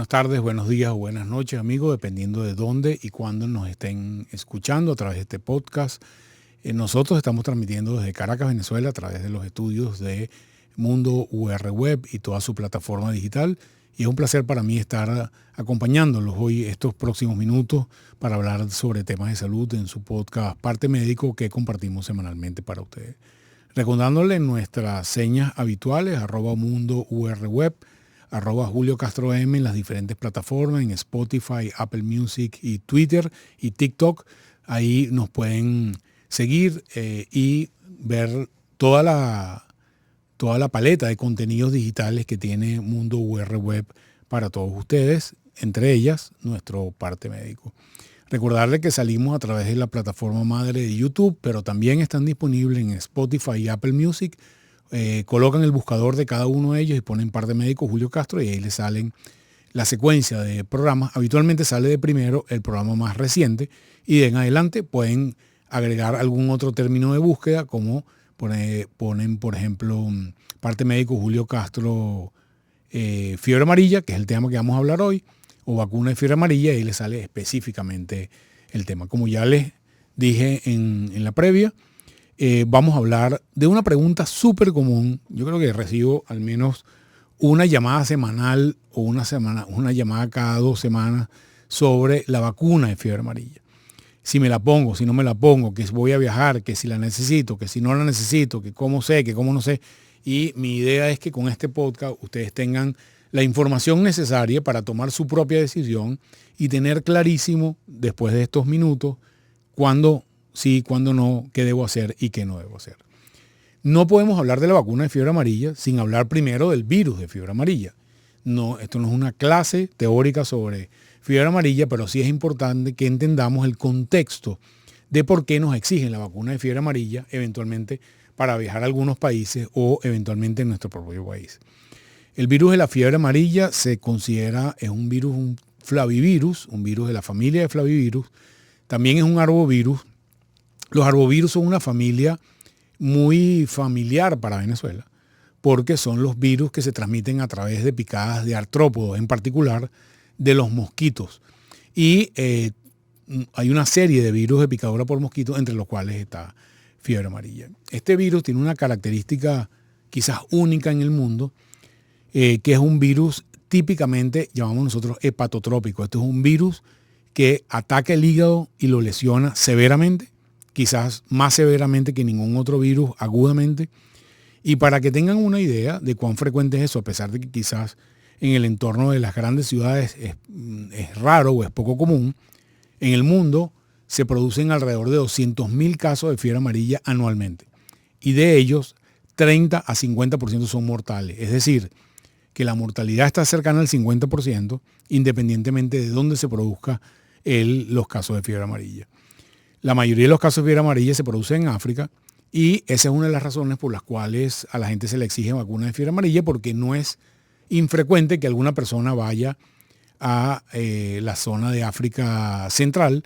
Buenas tardes, buenos días o buenas noches, amigos, dependiendo de dónde y cuándo nos estén escuchando a través de este podcast. Nosotros estamos transmitiendo desde Caracas, Venezuela, a través de los estudios de Mundo UR Web y toda su plataforma digital. Y es un placer para mí estar acompañándolos hoy estos próximos minutos para hablar sobre temas de salud en su podcast Parte Médico que compartimos semanalmente para ustedes. Recordándole nuestras señas habituales, @Mundo UR Web, @Julio Castro M en las diferentes plataformas, en Spotify, Apple Music y Twitter y TikTok. Ahí nos pueden seguir y ver toda la paleta de contenidos digitales que tiene Mundo UR Web para todos ustedes, entre ellas nuestro Parte Médico. Recordarle que salimos a través de la plataforma madre de YouTube, pero también están disponibles en Spotify y Apple Music. Colocan el buscador de cada uno de ellos y ponen Parte Médico Julio Castro y ahí les salen la secuencia de programas. Habitualmente sale de primero el programa más reciente y de en adelante pueden agregar algún otro término de búsqueda, como ponen, por ejemplo, Parte Médico Julio Castro fiebre amarilla, que es el tema que vamos a hablar hoy, o vacuna de fiebre amarilla, y ahí les sale específicamente el tema. Como ya les dije en la previa, vamos a hablar de una pregunta súper común. Yo creo que recibo al menos una llamada semanal o una llamada cada 2 semanas sobre la vacuna de fiebre amarilla. Si me la pongo, si no me la pongo, que voy a viajar, que si la necesito, que si no la necesito, que cómo sé, que cómo no sé. Y mi idea es que con este podcast ustedes tengan la información necesaria para tomar su propia decisión y tener clarísimo después de estos minutos cuándo sí, cuándo no, qué debo hacer y qué no debo hacer. No podemos hablar de la vacuna de fiebre amarilla sin hablar primero del virus de fiebre amarilla. No, esto no es una clase teórica sobre fiebre amarilla, pero sí es importante que entendamos el contexto de por qué nos exigen la vacuna de fiebre amarilla eventualmente para viajar a algunos países o eventualmente en nuestro propio país. El virus de la fiebre amarilla se considera, es un virus, un flavivirus, un virus de la familia de flavivirus. También es un arbovirus. Los arbovirus son una familia muy familiar para Venezuela, porque son los virus que se transmiten a través de picadas de artrópodos, en particular de los mosquitos. Y hay una serie de virus de picadura por mosquitos, entre los cuales está fiebre amarilla. Este virus tiene una característica quizás única en el mundo, que es un virus típicamente, llamamos nosotros hepatotrópico. Este es un virus que ataca el hígado y lo lesiona severamente, quizás más severamente que ningún otro virus agudamente. Y para que tengan una idea de cuán frecuente es eso, a pesar de que quizás en el entorno de las grandes ciudades es raro o es poco común, en el mundo se producen alrededor de 200.000 casos de fiebre amarilla anualmente. Y de ellos, 30 a 50% son mortales. Es decir, que la mortalidad está cercana al 50%, independientemente de dónde se produzca los casos de fiebre amarilla. La mayoría de los casos de fiebre amarilla se producen en África y esa es una de las razones por las cuales a la gente se le exige vacuna de fiebre amarilla, porque no es infrecuente que alguna persona vaya a la zona de África Central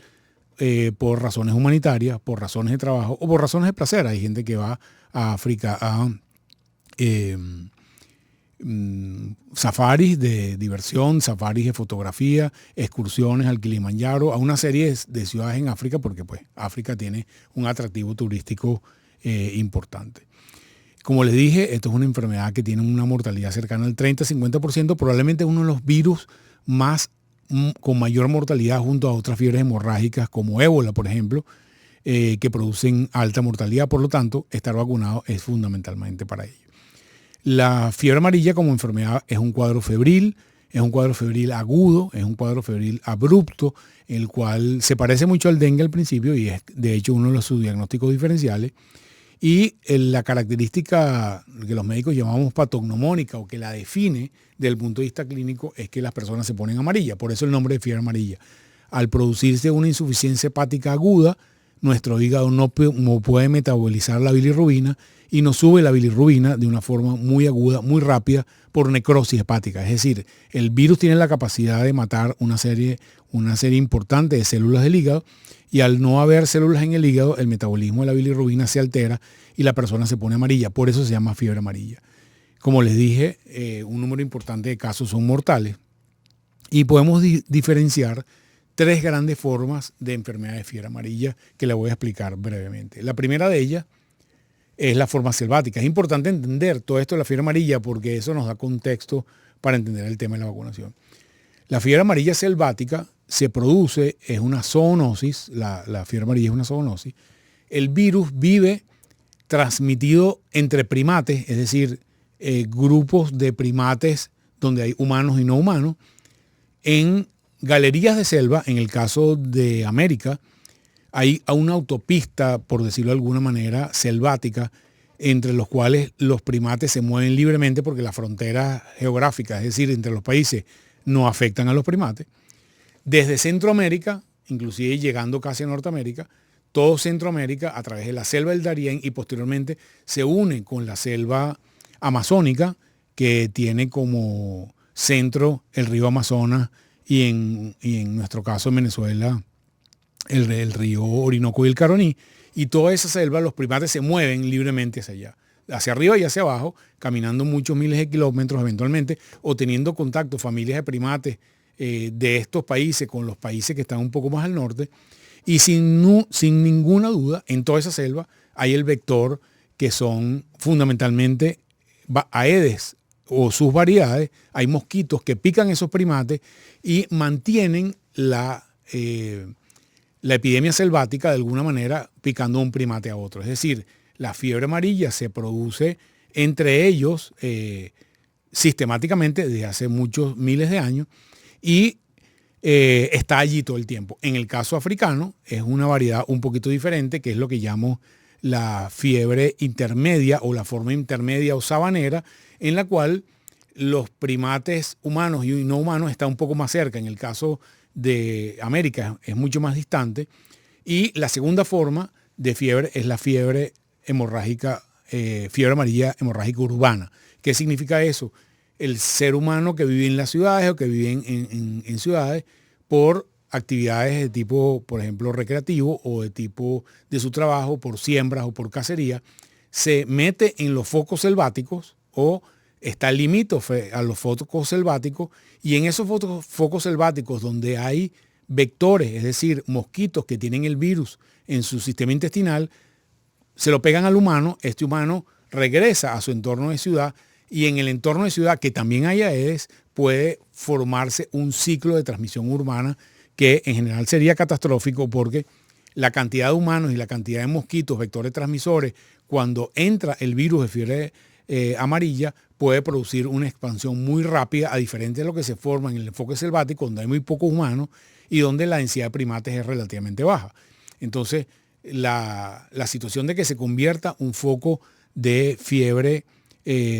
por razones humanitarias, por razones de trabajo o por razones de placer. Hay gente que va a África a safaris de diversión, safaris de fotografía, excursiones al Kilimanjaro, a una serie de ciudades en África, porque pues África tiene un atractivo turístico importante. Como les dije, esto es una enfermedad que tiene una mortalidad cercana al 30-50%, probablemente uno de los virus con mayor mortalidad junto a otras fiebres hemorrágicas como ébola, por ejemplo, que producen alta mortalidad. Por lo tanto, estar vacunado es fundamentalmente para ello. La fiebre amarilla como enfermedad es un cuadro febril agudo, es un cuadro febril abrupto, el cual se parece mucho al dengue al principio y es de hecho uno de los subdiagnósticos diferenciales. Y la característica que los médicos llamamos patognomónica o que la define desde el punto de vista clínico es que las personas se ponen amarillas, por eso el nombre de fiebre amarilla. Al producirse una insuficiencia hepática aguda, nuestro hígado no puede metabolizar la bilirrubina y nos sube la bilirrubina de una forma muy aguda, muy rápida, por necrosis hepática. Es decir, el virus tiene la capacidad de matar una serie importante de células del hígado, y al no haber células en el hígado, el metabolismo de la bilirrubina se altera y la persona se pone amarilla. Por eso se llama fiebre amarilla. Como les dije, un número importante de casos son mortales. Y podemos diferenciar tres grandes formas de enfermedad de fiebre amarilla que le voy a explicar brevemente. La primera de ellas es la forma selvática. Es importante entender todo esto de la fiebre amarilla porque eso nos da contexto para entender el tema de la vacunación. La fiebre amarilla selvática se produce, es una zoonosis, la fiebre amarilla es una zoonosis. El virus vive transmitido entre primates, es decir, grupos de primates donde hay humanos y no humanos, en galerías de selva. En el caso de América, hay una autopista, por decirlo de alguna manera, selvática, entre los cuales los primates se mueven libremente porque las fronteras geográficas, es decir, entre los países, no afectan a los primates. Desde Centroamérica, inclusive llegando casi a Norteamérica, todo Centroamérica, a través de la selva del Darién, y posteriormente se une con la selva amazónica, que tiene como centro el río Amazonas y en nuestro caso en Venezuela el río Orinoco y el Caroní. Y toda esa selva, los primates se mueven libremente hacia allá, hacia arriba y hacia abajo, caminando muchos miles de kilómetros eventualmente, o teniendo contacto familias de primates de estos países con los países que están un poco más al norte. Y sin ninguna duda, en toda esa selva hay el vector que son fundamentalmente Aedes o sus variedades. Hay mosquitos que pican esos primates y mantienen la epidemia selvática de alguna manera picando un primate a otro. Es decir, la fiebre amarilla se produce entre ellos sistemáticamente desde hace muchos miles de años y está allí todo el tiempo. En el caso africano es una variedad un poquito diferente, que es lo que llamo la fiebre intermedia o la forma intermedia o sabanera, en la cual los primates humanos y no humanos están un poco más cerca. En el caso de América es mucho más distante. Y la segunda forma de fiebre es la fiebre hemorrágica, fiebre amarilla hemorrágica urbana. ¿Qué significa eso? El ser humano que vive en las ciudades o que vive en ciudades por actividades de tipo, por ejemplo, recreativo o de tipo de su trabajo, por siembras o por cacería, se mete en los focos selváticos o está limítrofe a los focos selváticos, y en esos focos selváticos donde hay vectores, es decir, mosquitos que tienen el virus en su sistema intestinal, se lo pegan al humano, este humano regresa a su entorno de ciudad, y en el entorno de ciudad, que también hay Aedes, puede formarse un ciclo de transmisión urbana que en general sería catastrófico porque la cantidad de humanos y la cantidad de mosquitos, vectores transmisores, cuando entra el virus de fiebre amarilla, puede producir una expansión muy rápida, a diferencia de lo que se forma en el enfoque selvático, donde hay muy pocos humanos y donde la densidad de primates es relativamente baja. Entonces, la situación de que se convierta un foco de fiebre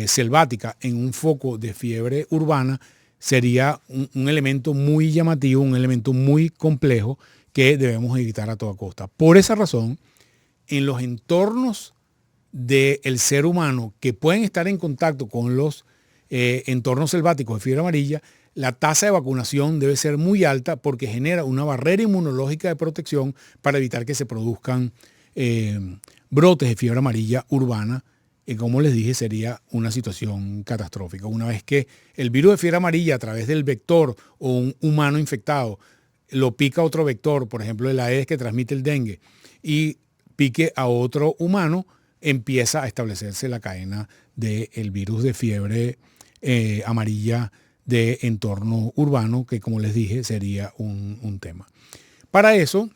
selvática en un foco de fiebre urbana sería un elemento muy llamativo, un elemento muy complejo que debemos evitar a toda costa. Por esa razón, en los entornos del ser humano que pueden estar en contacto con los entornos selváticos de fiebre amarilla, la tasa de vacunación debe ser muy alta porque genera una barrera inmunológica de protección para evitar que se produzcan brotes de fiebre amarilla urbana. Y como les dije, sería una situación catastrófica. Una vez que el virus de fiebre amarilla a través del vector o un humano infectado lo pica otro vector, por ejemplo el Aedes que transmite el dengue, y pique a otro humano, empieza a establecerse la cadena del virus de fiebre amarilla de entorno urbano, que como les dije sería un tema. Para eso,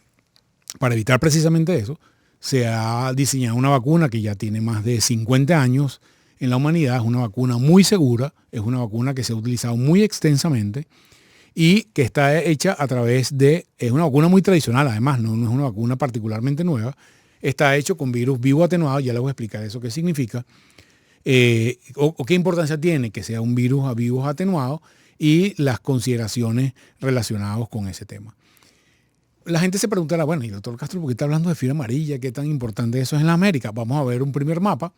para evitar precisamente eso, se ha diseñado una vacuna que ya tiene más de 50 años en la humanidad. Es una vacuna muy segura, es una vacuna que se ha utilizado muy extensamente y que está hecha a través de, es una vacuna muy tradicional además, no es una vacuna particularmente nueva, está hecho con virus vivo atenuado, ya les voy a explicar eso qué significa, o qué importancia tiene que sea un virus a vivos atenuados y las consideraciones relacionadas con ese tema. La gente se preguntará, bueno, y el doctor Castro, ¿por qué está hablando de fiebre amarilla? ¿Qué tan importante eso es en la América? Vamos a ver un primer mapa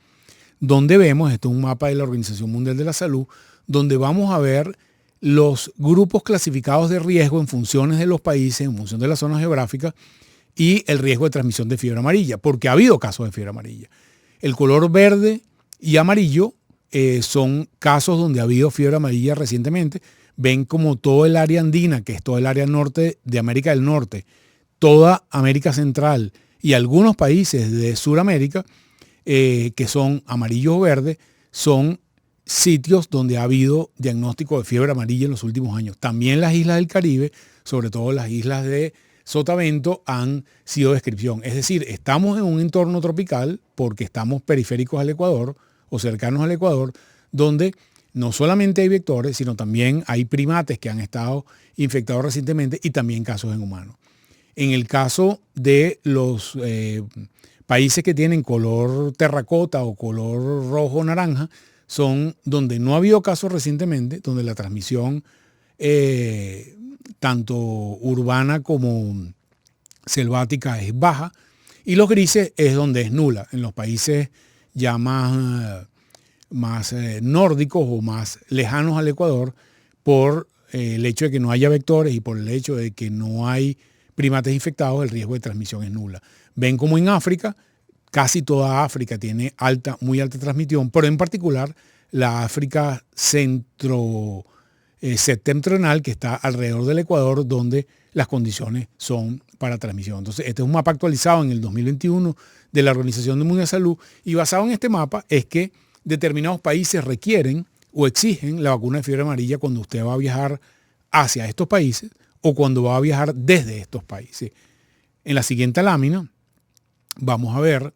donde vemos, esto es un mapa de la Organización Mundial de la Salud, donde vamos a ver los grupos clasificados de riesgo en funciones de los países, en función de las zonas geográficas y el riesgo de transmisión de fiebre amarilla, porque ha habido casos de fiebre amarilla. El color verde y amarillo son casos donde ha habido fiebre amarilla recientemente. ven como todo el área andina, que es todo el área norte de América del Norte, toda América Central y algunos países de Sudamérica, que son amarillos o verdes, son sitios donde ha habido diagnóstico de fiebre amarilla en los últimos años. También las islas del Caribe, sobre todo las islas de Sotavento, han sido descripción. Es decir, estamos en un entorno tropical porque estamos periféricos al Ecuador o cercanos al Ecuador, donde no solamente hay vectores, sino también hay primates que han estado infectados recientemente y también casos en humanos. En el caso de los países que tienen color terracota o color rojo naranja, son donde no ha habido casos recientemente, donde la transmisión tanto urbana como selvática es baja, y los grises es donde es nula, en los países ya más nórdicos o más lejanos al Ecuador, por el hecho de que no haya vectores y por el hecho de que no hay primates infectados, el riesgo de transmisión es nula. Ven como en África, casi toda África tiene muy alta transmisión, pero en particular la África septentrional, que está alrededor del Ecuador, donde las condiciones son para transmisión. Entonces, este es un mapa actualizado en el 2021 de la Organización Mundial de la Salud, y basado en este mapa es que determinados países requieren o exigen la vacuna de fiebre amarilla cuando usted va a viajar hacia estos países o cuando va a viajar desde estos países. En la siguiente lámina vamos a ver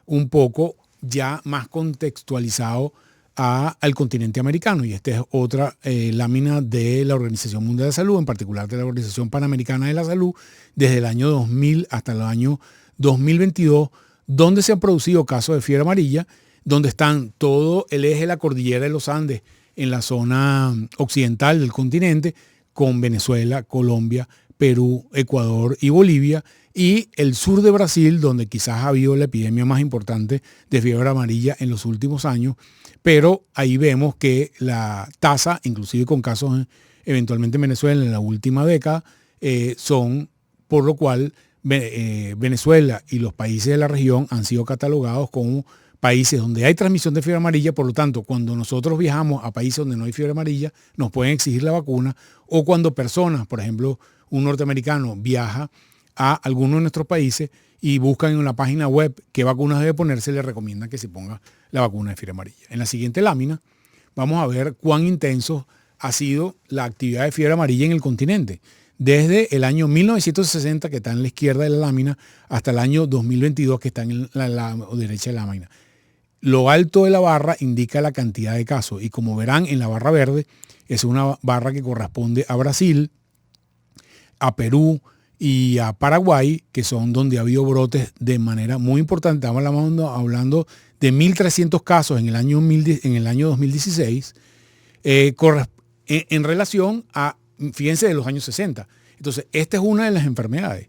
un poco ya más contextualizado al continente americano, y esta es otra lámina de la Organización Mundial de la Salud, en particular de la Organización Panamericana de la Salud, desde el año 2000 hasta el año 2022, donde se han producido casos de fiebre amarilla, donde están todo el eje de la cordillera de los Andes en la zona occidental del continente, con Venezuela, Colombia, Perú, Ecuador y Bolivia, y el sur de Brasil, donde quizás ha habido la epidemia más importante de fiebre amarilla en los últimos años, pero ahí vemos que la tasa, inclusive con casos eventualmente en Venezuela en la última década, son por lo cual Venezuela y los países de la región han sido catalogados como países donde hay transmisión de fiebre amarilla. Por lo tanto, cuando nosotros viajamos a países donde no hay fiebre amarilla, nos pueden exigir la vacuna, o cuando personas, por ejemplo, un norteamericano viaja a alguno de nuestros países y buscan en una página web qué vacunas debe ponerse, le recomiendan que se ponga la vacuna de fiebre amarilla. En la siguiente lámina vamos a ver cuán intenso ha sido la actividad de fiebre amarilla en el continente. Desde el año 1960, que está en la izquierda de la lámina, hasta el año 2022, que está en la derecha de la lámina. Lo alto de la barra indica la cantidad de casos, y como verán en la barra verde, es una barra que corresponde a Brasil, a Perú y a Paraguay, que son donde ha habido brotes de manera muy importante. Estamos hablando de 1.300 casos en el año 2016, en relación a, fíjense, de los años 60. Entonces, esta es una de las enfermedades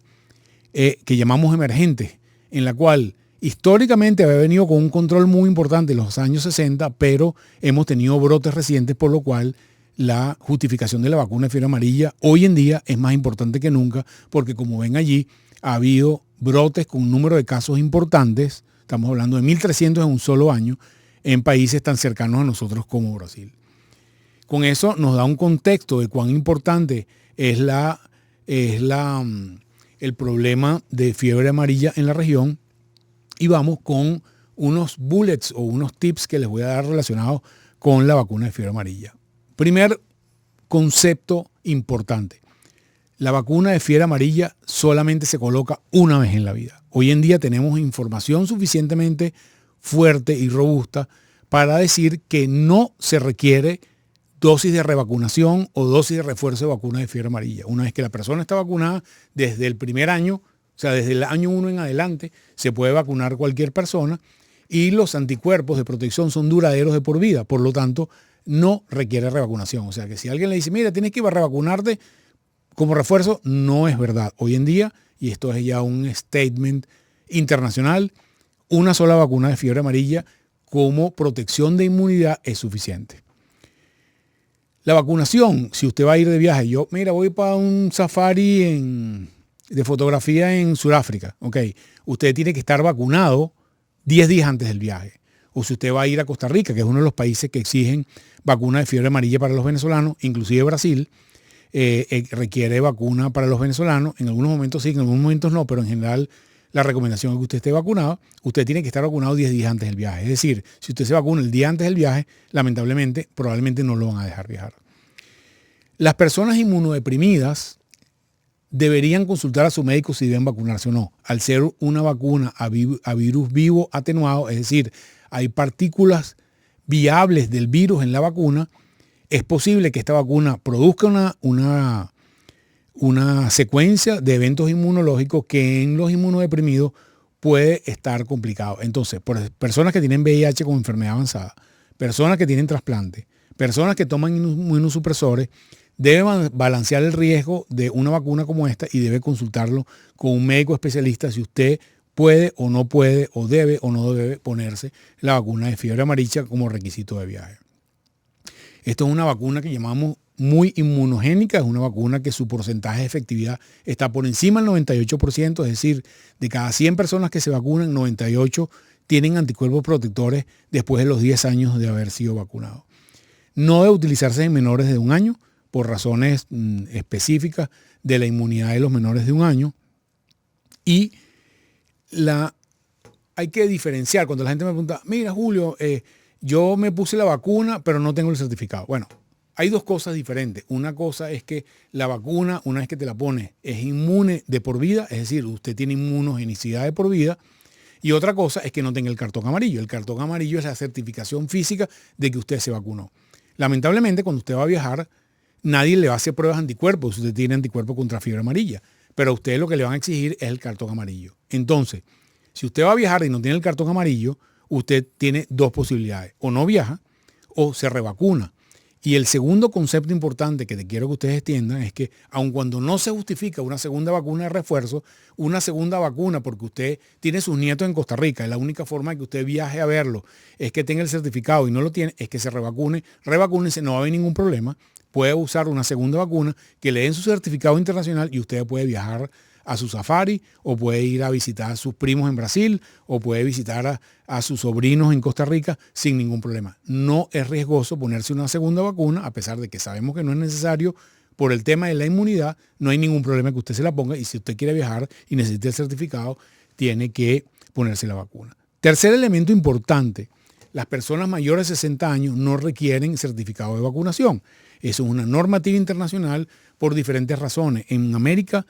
que llamamos emergentes, en la cual históricamente había venido con un control muy importante en los años 60, pero hemos tenido brotes recientes, por lo cual la justificación de la vacuna de fiebre amarilla hoy en día es más importante que nunca, porque como ven allí, ha habido brotes con un número de casos importantes. Estamos hablando de 1.300 en un solo año en países tan cercanos a nosotros como Brasil. Con eso nos da un contexto de cuán importante es el problema de fiebre amarilla en la región, y vamos con unos bullets o unos tips que les voy a dar relacionados con la vacuna de fiebre amarilla. Primer concepto importante: la vacuna de fiebre amarilla solamente se coloca una vez en la vida. Hoy en día tenemos información suficientemente fuerte y robusta para decir que no se requiere dosis de revacunación o dosis de refuerzo de vacuna de fiebre amarilla. Una vez que la persona está vacunada, desde el primer año, o sea, desde el año 1 en adelante, se puede vacunar cualquier persona, y los anticuerpos de protección son duraderos de por vida. Por lo tanto, no requiere revacunación. O sea, que si alguien le dice, mira, tienes que ir a revacunarte como refuerzo, no es verdad. Hoy en día, y esto es ya un statement internacional, una sola vacuna de fiebre amarilla como protección de inmunidad es suficiente. La vacunación, si usted va a ir de viaje, voy para un safari de fotografía en Sudáfrica, ok, usted tiene que estar vacunado 10 días antes del viaje. o si usted va a ir a Costa Rica, que es uno de los países que exigen vacuna de fiebre amarilla para los venezolanos, inclusive Brasil requiere vacuna para los venezolanos. En algunos momentos sí, en algunos momentos no, pero en general la recomendación es que usted esté vacunado. Usted tiene que estar vacunado 10 días antes del viaje. Es decir, si usted se vacuna el día antes del viaje, lamentablemente, probablemente no lo van a dejar viajar. Las personas inmunodeprimidas deberían consultar a su médico si deben vacunarse o no. Al ser una vacuna a virus vivo atenuado, es decir, hay partículas viables del virus en la vacuna, es posible que esta vacuna produzca una secuencia de eventos inmunológicos que en los inmunodeprimidos puede estar complicado. Entonces, por personas que tienen VIH con enfermedad avanzada, personas que tienen trasplante, personas que toman inmunosupresores, debe balancear el riesgo de una vacuna como esta y debe consultarlo con un médico especialista si usted puede o no puede, o debe o no debe ponerse la vacuna de fiebre amarilla como requisito de viaje. Esto es una vacuna que llamamos muy inmunogénica, es una vacuna que su porcentaje de efectividad está por encima del 98%, es decir, de cada 100 personas que se vacunan, 98 tienen anticuerpos protectores después de los 10 años de haber sido vacunados. No debe utilizarse en menores de 1 año por razones específicas de la inmunidad de los menores de 1 año. Y hay que diferenciar cuando la gente me pregunta, mira Julio, yo me puse la vacuna pero no tengo el certificado. Bueno, hay dos cosas diferentes. Una cosa es que la vacuna, una vez que te la pones, es inmune de por vida, es decir, usted tiene inmunogenicidad de por vida. Y otra cosa es que no tenga el cartón amarillo. El cartón amarillo es la certificación física de que usted se vacunó. Lamentablemente, cuando usted va a viajar, nadie le va a hacer pruebas de anticuerpos si usted tiene anticuerpos contra fiebre amarilla. Pero a usted lo que le van a exigir es el cartón amarillo. Entonces, si usted va a viajar y no tiene el cartón amarillo, usted tiene dos posibilidades. O no viaja o se revacuna. Y el segundo concepto importante que te quiero que ustedes entiendan es que aun cuando no se justifica una segunda vacuna de refuerzo, una segunda vacuna porque usted tiene sus nietos en Costa Rica, y la única forma de que usted viaje a verlo es que tenga el certificado y no lo tiene, es que se revacune, revacúnense, no va a haber ningún problema. Puede usar una segunda vacuna que le den su certificado internacional y usted puede viajar a su safari, o puede ir a visitar a sus primos en Brasil, o puede visitar a sus sobrinos en Costa Rica sin ningún problema. No es riesgoso ponerse una segunda vacuna, a pesar de que sabemos que no es necesario por el tema de la inmunidad. No hay ningún problema que usted se la ponga, y si usted quiere viajar y necesita el certificado, tiene que ponerse la vacuna. Tercer elemento importante, las personas mayores de 60 años no requieren certificado de vacunación. Eso es una normativa internacional por diferentes razones. En América,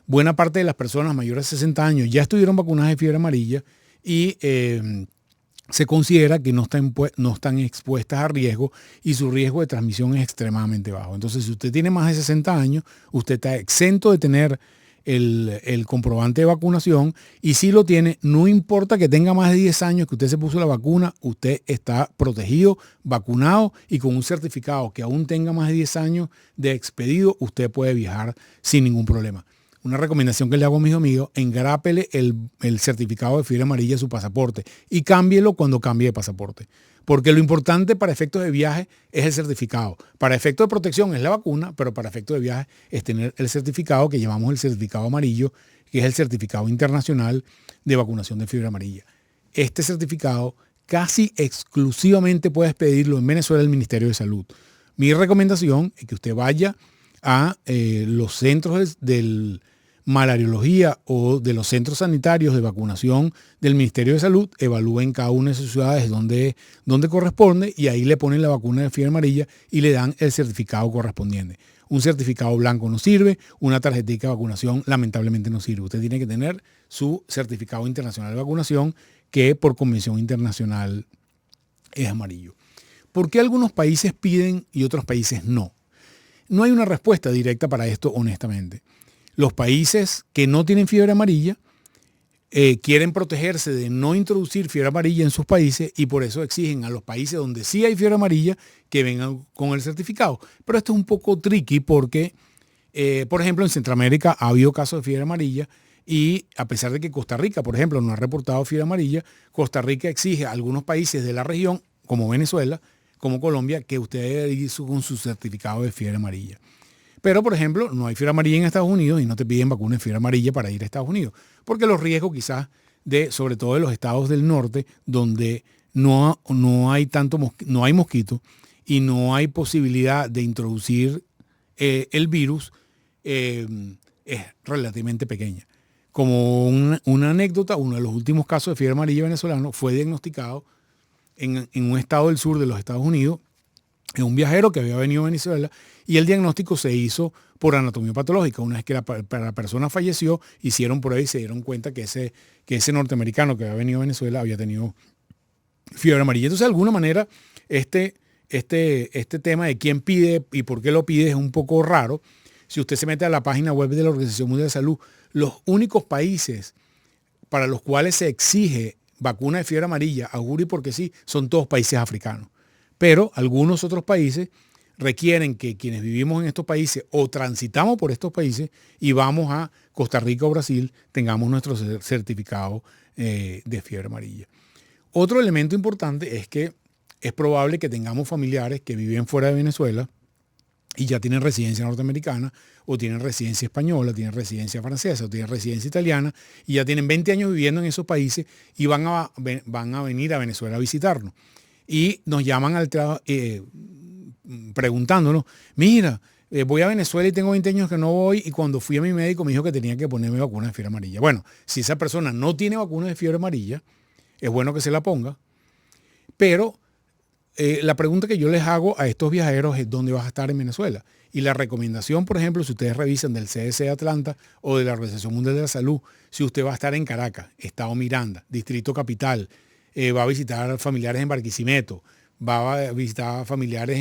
buena parte de las personas mayores de 60 años ya estuvieron vacunadas de fiebre amarilla y se considera que no están expuestas a riesgo y su riesgo de transmisión es extremadamente bajo. Entonces, si usted tiene más de 60 años, usted está exento de tener el comprobante de vacunación, y si lo tiene, no importa que tenga más de 10 años que usted se puso la vacuna, usted está protegido, vacunado y con un certificado que aún tenga más de 10 años de expedido, usted puede viajar sin ningún problema. Una recomendación que le hago a mis amigos, engrápele el certificado de fiebre amarilla a su pasaporte y cámbielo cuando cambie de pasaporte. Porque lo importante para efectos de viaje es el certificado. Para efectos de protección es la vacuna, pero para efectos de viaje es tener el certificado que llamamos el certificado amarillo, que es el certificado internacional de vacunación de fiebre amarilla. Este certificado casi exclusivamente puedes pedirlo en Venezuela al Ministerio de Salud. Mi recomendación es que usted vaya a los centros de malariología o de los centros sanitarios de vacunación del Ministerio de Salud, evalúen cada una de sus ciudades donde corresponde, y ahí le ponen la vacuna de fiebre amarilla y le dan el certificado correspondiente. Un certificado blanco no sirve, una tarjetita de vacunación lamentablemente no sirve. Usted tiene que tener su certificado internacional de vacunación, que por convención internacional es amarillo. ¿Por qué algunos países piden y otros países no? No hay una respuesta directa para esto, honestamente. Los países que no tienen fiebre amarilla quieren protegerse de no introducir fiebre amarilla en sus países, y por eso exigen a los países donde sí hay fiebre amarilla que vengan con el certificado. Pero esto es un poco tricky porque, por ejemplo, en Centroamérica ha habido casos de fiebre amarilla, y a pesar de que Costa Rica, por ejemplo, no ha reportado fiebre amarilla, Costa Rica exige a algunos países de la región, como Venezuela, como Colombia, que usted debe ir con su certificado de fiebre amarilla. Pero, por ejemplo, no hay fiebre amarilla en Estados Unidos y no te piden vacuna de fiebre amarilla para ir a Estados Unidos, porque los riesgos quizás sobre todo de los estados del norte, donde no hay mosquito y no hay posibilidad de introducir el virus, es relativamente pequeña. Como una anécdota, uno de los últimos casos de fiebre amarilla venezolano fue diagnosticado en un estado del sur de los Estados Unidos, en un viajero que había venido a Venezuela, y el diagnóstico se hizo por anatomía patológica. Una vez que la persona falleció, hicieron por ahí y se dieron cuenta que ese norteamericano que había venido a Venezuela había tenido fiebre amarilla. Entonces, de alguna manera, este tema de quién pide y por qué lo pide es un poco raro. Si usted se mete a la página web de la Organización Mundial de Salud, los únicos países para los cuales se exige vacuna de fiebre amarilla, a juro y porque sí, son todos países africanos. Pero algunos otros países requieren que quienes vivimos en estos países o transitamos por estos países y vamos a Costa Rica o Brasil, tengamos nuestro certificado de fiebre amarilla. Otro elemento importante es que es probable que tengamos familiares que viven fuera de Venezuela y ya tienen residencia norteamericana, o tienen residencia española, tienen residencia francesa, o tienen residencia italiana, y ya tienen 20 años viviendo en esos países y van a venir a Venezuela a visitarnos. Y nos llaman preguntándonos, mira, voy a Venezuela y tengo 20 años que no voy, y cuando fui a mi médico me dijo que tenía que ponerme vacuna de fiebre amarilla. Bueno, si esa persona no tiene vacuna de fiebre amarilla, es bueno que se la ponga, pero la pregunta que yo les hago a estos viajeros es dónde vas a estar en Venezuela. Y la recomendación, por ejemplo, si ustedes revisan del CDC de Atlanta o de la Organización Mundial de la Salud, si usted va a estar en Caracas, Estado Miranda, Distrito Capital, va a visitar familiares en Barquisimeto, va a visitar familiares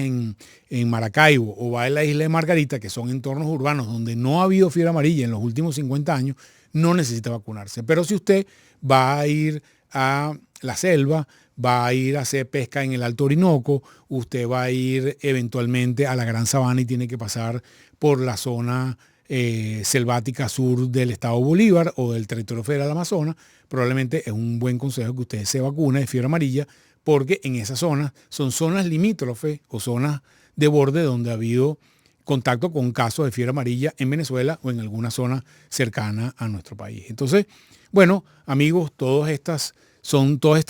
en Maracaibo, o va a la isla de Margarita, que son entornos urbanos donde no ha habido fiebre amarilla en los últimos 50 años, no necesita vacunarse. Pero si usted va a ir a la selva, va a ir a hacer pesca en el Alto Orinoco, usted va a ir eventualmente a la Gran Sabana y tiene que pasar por la zona selvática sur del estado Bolívar o del territorio federal Amazonas, probablemente es un buen consejo que usted se vacune de fiebre amarilla, porque en esas zonas son zonas limítrofes o zonas de borde donde ha habido contacto con casos de fiebre amarilla en Venezuela o en alguna zona cercana a nuestro país. Entonces, bueno, amigos, todas estas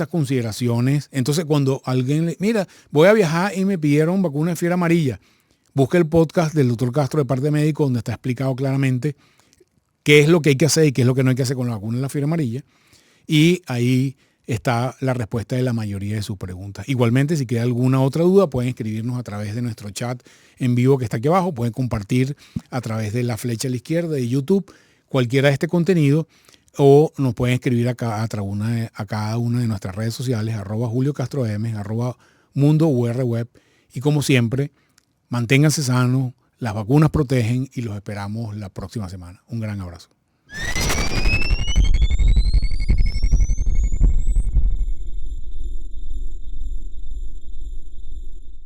consideraciones. Entonces, cuando alguien mira, voy a viajar y me pidieron vacuna de fiebre amarilla, busca el podcast del doctor Castro de Parte Médico, donde está explicado claramente qué es lo que hay que hacer y qué es lo que no hay que hacer con la vacuna de la fiebre amarilla. Y ahí está la respuesta de la mayoría de sus preguntas. Igualmente, si queda alguna otra duda, pueden escribirnos a través de nuestro chat en vivo que está aquí abajo. Pueden compartir a través de la flecha a la izquierda de YouTube cualquiera de este contenido, o nos pueden escribir a cada una de nuestras redes sociales, @JulioCastroM, @MundoURWeb. Y como siempre, manténganse sanos, las vacunas protegen y los esperamos la próxima semana. Un gran abrazo.